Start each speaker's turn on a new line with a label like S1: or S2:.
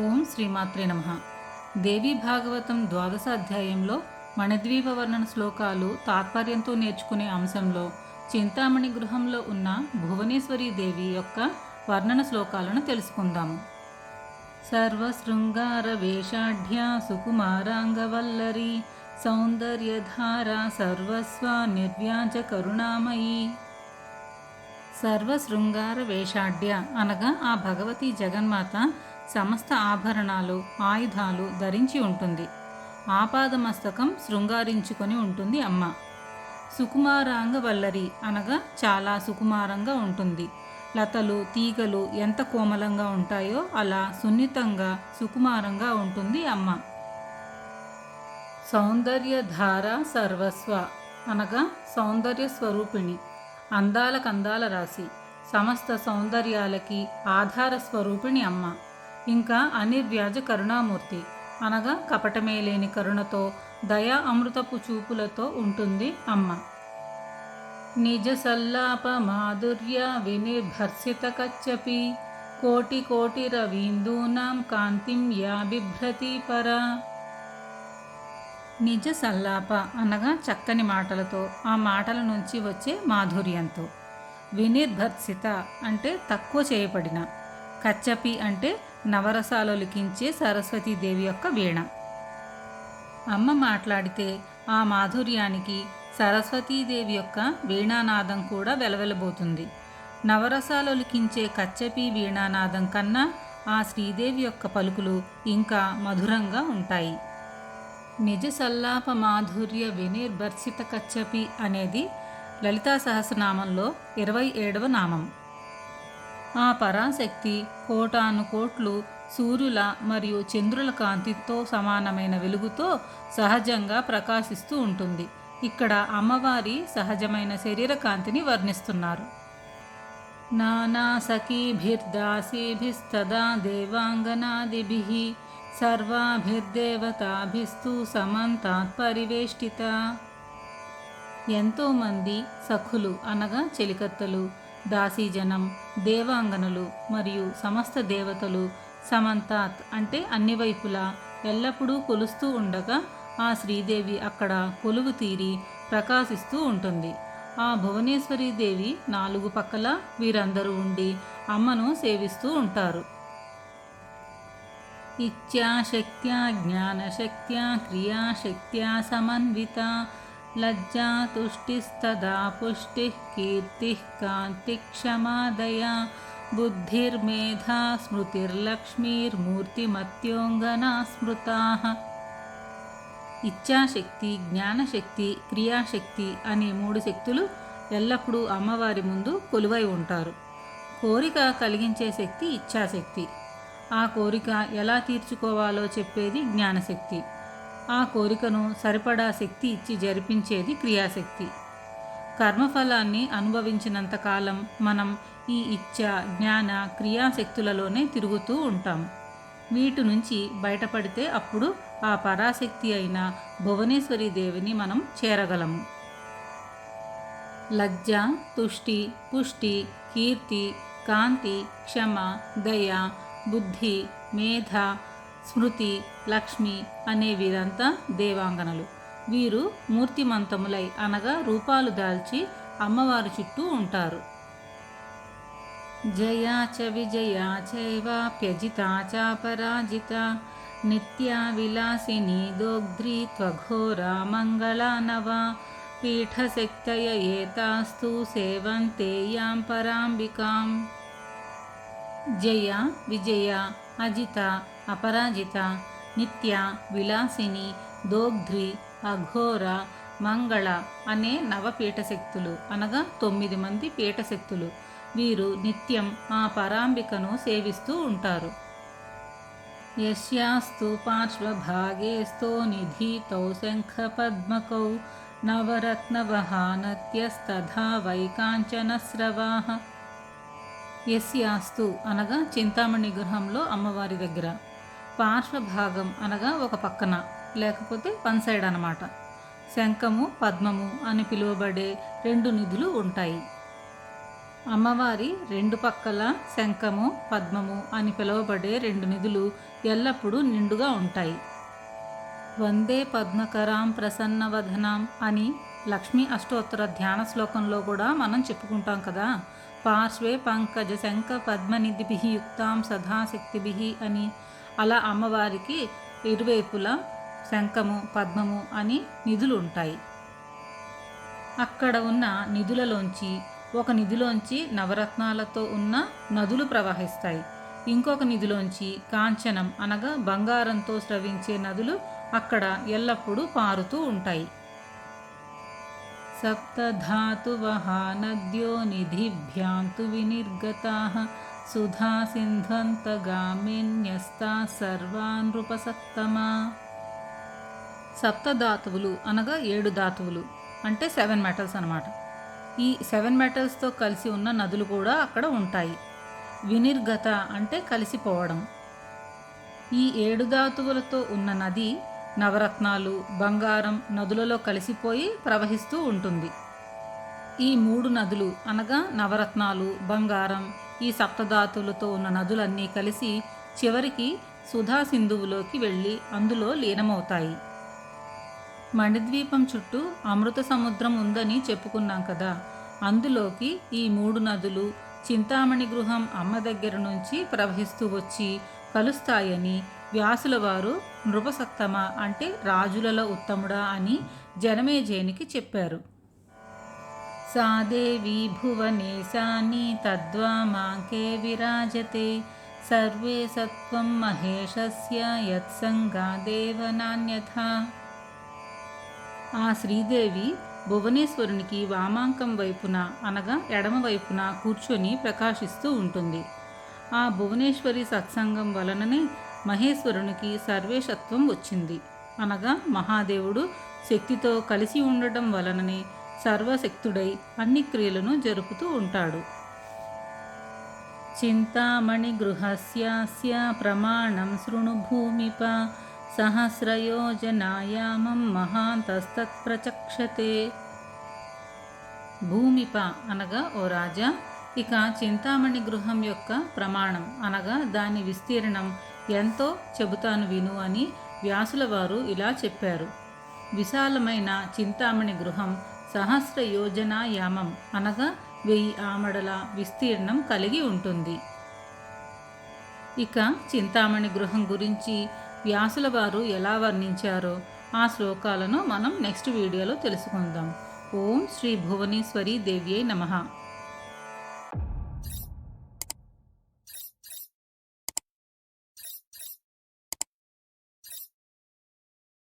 S1: ఓం శ్రీమాత్రే నమః. దేవీ భాగవతం ద్వాదశ అధ్యాయంలో మణిద్వీప వర్ణన శ్లోకాలు తాత్పర్యంతో నేర్చుకునే అంశంలో చింతామణి గృహంలో ఉన్న భువనేశ్వరీ దేవి యొక్క వర్ణన శ్లోకాలను తెలుసుకుందాము. సర్వశృంగార వేషాఢ్య సుకుమారాంగవల్లరి సౌందర్యధార సర్వస్వ నిర్వ్యాజ కరుణామయీ. సర్వశృంగార వేషాఢ్య అనగా ఆ భగవతి జగన్మాత సమస్త ఆభరణాలు ఆయుధాలు ధరించి ఉంటుంది. ఆపాదమస్తకం శృంగారించుకొని ఉంటుంది అమ్మ. సుకుమారాంగ వల్లరి అనగా చాలా సుకుమారంగా ఉంటుంది. లతలు తీగలు ఎంత కోమలంగా ఉంటాయో అలా సున్నితంగా సుకుమారంగా ఉంటుంది అమ్మ. సౌందర్యధార సర్వస్వ అనగా సౌందర్య స్వరూపిణి, అందాల కందాల రాశి, సమస్త సౌందర్యాలకి ఆధార స్వరూపిణి అమ్మ. ఇంకా అనిర్వ్యాజ కరుణామూర్తి అనగా కపటమే లేని కరుణతో దయా అమృతపు చూపులతో ఉంటుంది అమ్మ. నిజ సల్లాప మాధుర్య వినిర్భర్సిత కచ్చపి కోటి కోటి రవీందూనాం కాంతిం యా బిభ్రతి పరా. నిజ సల్లాప అనగా చక్కని మాటలతో, ఆ మాటల నుంచి వచ్చే మాధుర్యంతో. వినిర్భర్సిత అంటే తక్కువ చేయబడిన, కచ్చపి అంటే నవరసాలు లిఖించే సరస్వతీదేవి యొక్క వీణ. అమ్మ మాట్లాడితే ఆ మాధుర్యానికి సరస్వతీదేవి యొక్క వీణానాదం కూడా వెలవెలబోతుంది. నవరసాలు లిఖించే కచ్చపి వీణానాదం కన్నా ఆ శ్రీదేవి యొక్క పలుకులు ఇంకా మధురంగా ఉంటాయి. నిజ సల్లాప మాధుర్య వినిర్భర్సిత కచ్చపి అనేది లలితా సహస్రనామంలో 27వ నామం. ఆ పరాశక్తి కోటాను కోట్లు సూర్యుల మరియు చంద్రుల కాంతితో సమానమైన వెలుగుతో సహజంగా ప్రకాశిస్తూ ఉంటుంది. ఇక్కడ అమ్మవారి సహజమైన శరీర కాంతిని వర్ణిస్తున్నారు. నానా సఖీభిర్దాసీభిస్తదా దేవాంగనాదిభిః సర్వాభిర్దేవతాభిస్తు సమంతాత్ పరివేష్టిత. ఎంతోమంది సఖులు అనగా చెలికత్తలు, దాసీజనం, దేవాంగనులు మరియు సమస్త దేవతలు సమంతాత్ అంటే అన్ని వైపులా ఎల్లప్పుడూ కొలుస్తూ ఉండగా ఆ శ్రీదేవి అక్కడ కొలువు తీరి ప్రకాశిస్తూ ఉంటుంది. ఆ భువనేశ్వరీ దేవి 4 పక్కల వీరందరూ ఉండి అమ్మను సేవిస్తూ ఉంటారు. ఇచ్ఛాశక్త్యా జ్ఞానశక్త్యా క్రియాశక్త్యా సమన్విత లజ్జా తుష్టిస్తదా పుష్టిః కీర్తిః కాంతిః క్షమా దయా బుద్ధిర్మేధా స్మృతిర్లక్ష్మీర్మూర్తిమత్యోంగనా స్మృతాః. ఇచ్ఛాశక్తి, జ్ఞానశక్తి, క్రియాశక్తి అనే 3 శక్తులు ఎల్లప్పుడూ అమ్మవారి ముందు కొలువై ఉంటారు. కోరిక కలిగించే శక్తి ఇచ్ఛాశక్తి. ఆ కోరిక ఎలా తీర్చుకోవాలో చెప్పేది జ్ఞానశక్తి. ఆ కోరికను సరిపడా శక్తి ఇచ్చి జరిపించేది క్రియాశక్తి. కర్మఫలాన్ని అనుభవించినంతకాలం మనం ఈ ఇచ్ఛ, జ్ఞాన, క్రియాశక్తులలోనే తిరుగుతూ ఉంటాం. వీటి నుంచి బయటపడితే అప్పుడు ఆ పరాశక్తి అయిన భువనేశ్వరీ దేవిని మనం చేరగలము. లజ్జ, తుష్టి, పుష్టి, కీర్తి, కాంతి, క్షమ, దయ, బుద్ధి, మేధ, స్మృతి, లక్ష్మి అనే వీరంతా దేవాంగనలు. వీరు మూర్తిమంతములై అనగా రూపాలు దాల్చి అమ్మవారి చుట్టూ ఉంటారు. జయా చ విజయా చైవాప్యజితా చ పరాజిత నిత్యా విలాసిని దోగ్ధ్రీ త్వఘోరా మంగళా నవ పీఠశక్తయ ఏతాస్తు సేవంతే యాం పరాంబికాం. జయ, విజయ, అజిత, అపరాజిత, నిత్య, విలాసిని, దోగ్ధ్రి, అఘోర, మంగళ అనే నవపీఠశక్తులు అనగా 9 మంది పీఠశక్తులు. వీరు నిత్యం ఆ పరాంబికను సేవిస్తూ ఉంటారు. యస్యాస్తు పార్శ్వభాగేస్తో నిధీతౌ శంఖపద్మకౌ నవరత్నవహానత్యస్తథా వైకాంచనస్రవాః. యస్యాస్తు అనగా చింతామణి గృహంలో అమ్మవారి దగ్గర, పార్శ్వభాగం అనగా ఒక పక్కన లేకపోతే వన్ సైడ్ అన్నమాట. శంఖము, పద్మము అని పిలువబడే 2 నిధులు ఉంటాయి. అమ్మవారి రెండు పక్కల శంఖము పద్మము అని పిలువబడే రెండు నిధులు ఎల్లప్పుడూ నిండుగా ఉంటాయి. వందే పద్మకరాం ప్రసన్నవదనాం అని లక్ష్మీ అష్టోత్తర ధ్యాన శ్లోకంలో కూడా మనం చెప్పుకుంటాం కదా. పార్శ్వే పంకజ శంఖ పద్మనిధిభి యుక్తాం సదాశక్తిభి అని. అలా అమ్మవారికి ఇరువైపులా శంఖము పద్మము అని నిధులు ఉంటాయి. అక్కడ ఉన్న నిధులలోంచి ఒక నిధిలోంచి నవరత్నాలతో ఉన్న నదులు ప్రవహిస్తాయి. ఇంకొక నిధిలోంచి కాంచనం అనగా బంగారంతో స్రవించే నదులు అక్కడ ఎల్లప్పుడూ పారుతూ ఉంటాయి. సప్తధాతువః నద్యో నిధిభ్యాంతు వినిర్గతాః సుధా సింధ్వంతగామిన్యస్తాః సర్వా నృపసత్తమా. సప్తధాతువులు అనగా 7 ధాతువులు అంటే 7 మెటల్స్ అన్నమాట. ఈ 7 మెటల్స్తో కలిసి ఉన్న నదులు కూడా అక్కడ ఉంటాయి. వినిర్గత అంటే కలిసిపోవడం. ఈ 7 ధాతువులతో ఉన్న నది నవరత్నాలు బంగారం నదులలో కలిసిపోయి ప్రవహిస్తూ ఉంటుంది. ఈ 3 నదులు అనగా నవరత్నాలు బంగారం ఈ సప్తధాతువులతో ఉన్న నదులన్నీ కలిసి చివరికి సుధా సింధువులోకి వెళ్ళి అందులో లీనమవుతాయి. మణిద్వీపం చుట్టూ అమృత సముద్రం ఉందని చెప్పుకున్నాం కదా. అందులోకి ఈ 3 నదులు చింతామణి గృహం అమ్మ దగ్గర నుంచి ప్రవహిస్తూ వచ్చి కలుస్తాయని వ్యాసుల వారు నృపసత్తమ అంటే రాజులలో ఉత్తముడా అని జనమేజయునికి చెప్పారు. సాదేవి భువనేశాని తద్వామాంకే విరాజతే సర్వే సత్వం మహేశస్య యత్సంగాదేవ నాన్యథా. ఆ శ్రీదేవి భువనేశ్వరునికి వామాంకం వైపున అనగా ఎడమ వైపున కూర్చొని ప్రకాశిస్తూ ఉంటుంది. ఆ భువనేశ్వరి సత్సంగం వలననే మహేశ్వరునికి సర్వేశత్వం వచ్చింది. అనగా మహాదేవుడు శక్తితో కలిసి ఉండటం వలననే సర్వశక్తుడై అన్ని క్రియలను జరుపుతూ ఉంటాడు. చింతామణి గృహస్యాస్య ప్రమాణం శృణు భూమిప సహస్రయోజనాయామం మహాంతస్తత్ప్రచక్షతే. భూమిప అనగా ఓ రాజా, ఇక చింతామణి గృహం యొక్క ప్రమాణం అనగా దాని విస్తీర్ణం ఎంతో చెబుతాను విను అని వ్యాసుల వారు ఇలా చెప్పారు. విశాలమైన చింతామణి గృహం సహస్ర యోజనాయామం అనగా 1000 ఆమడల విస్తీర్ణం కలిగి ఉంటుంది. ఇక చింతామణి గృహం గురించి వ్యాసుల వారు ఎలా వర్ణించారో ఆ శ్లోకాలను మనం నెక్స్ట్ వీడియోలో తెలుసుకుందాం. ఓం శ్రీ భువనేశ్వరి దేవ్యై నమః.